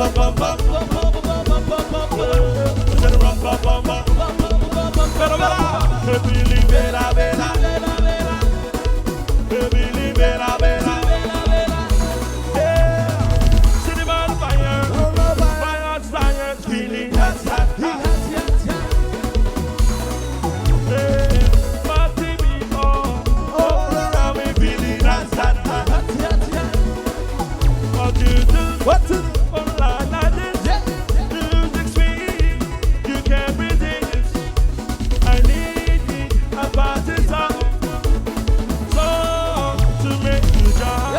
What to do? Music sweet, you can't resist. I need a party song to make you jump.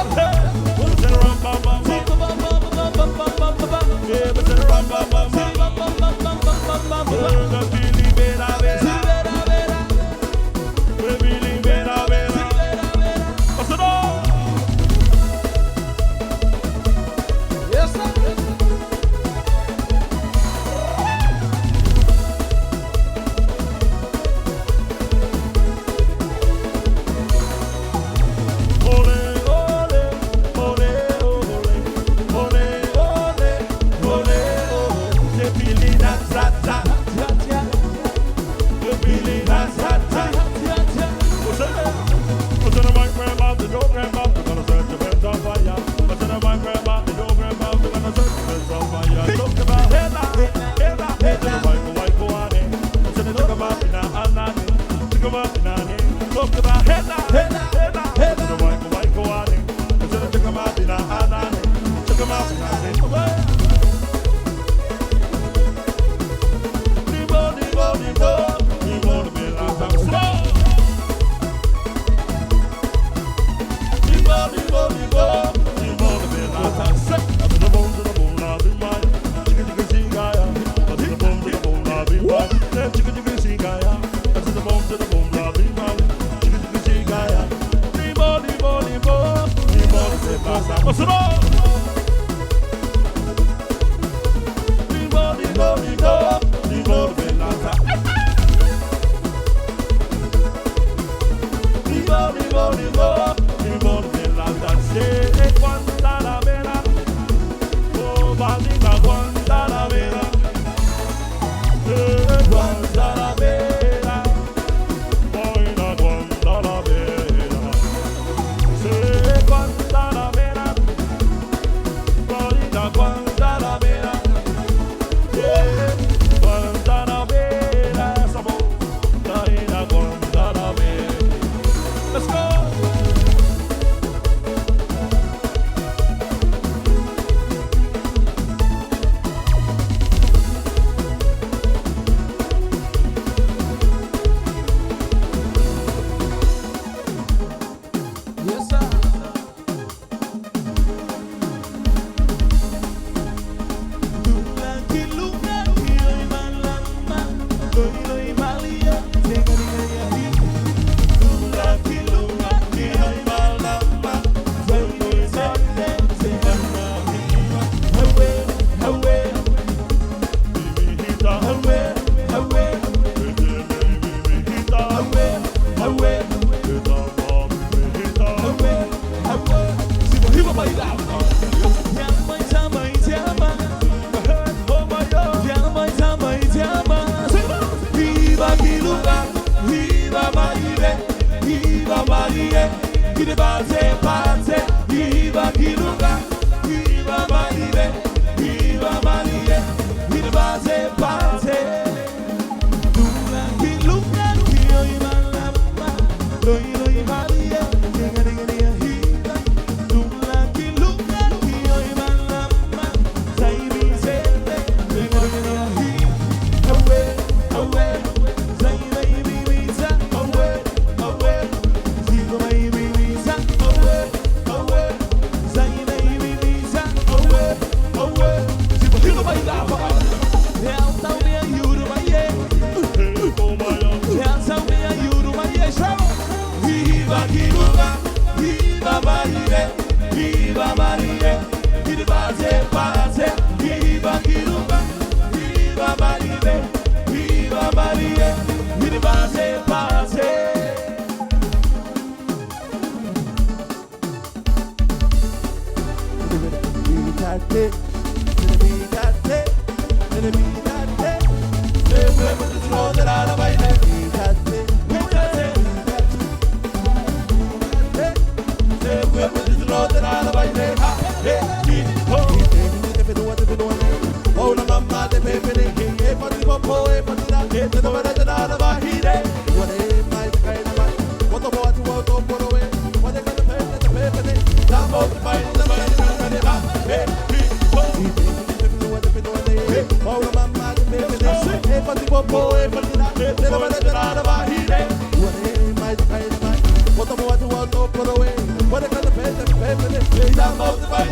what you want to put away. What they got to pay, for this. They don't multiply,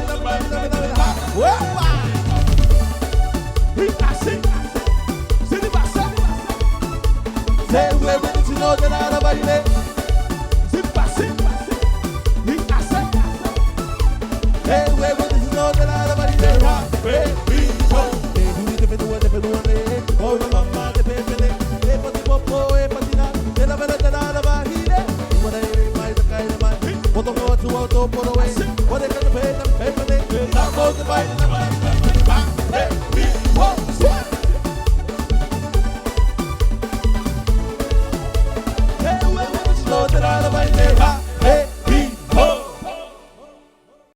say we're ready to know that out of my day. Hey, we're ready to know that out of my day. Baby, they do it if it was if it was it. Oh, the mama, the baby, they put the popo, they put the they never let that out of my head. What I buy the kind of man, what the water to put away. What they gonna pay them, pay for it. Not multiply.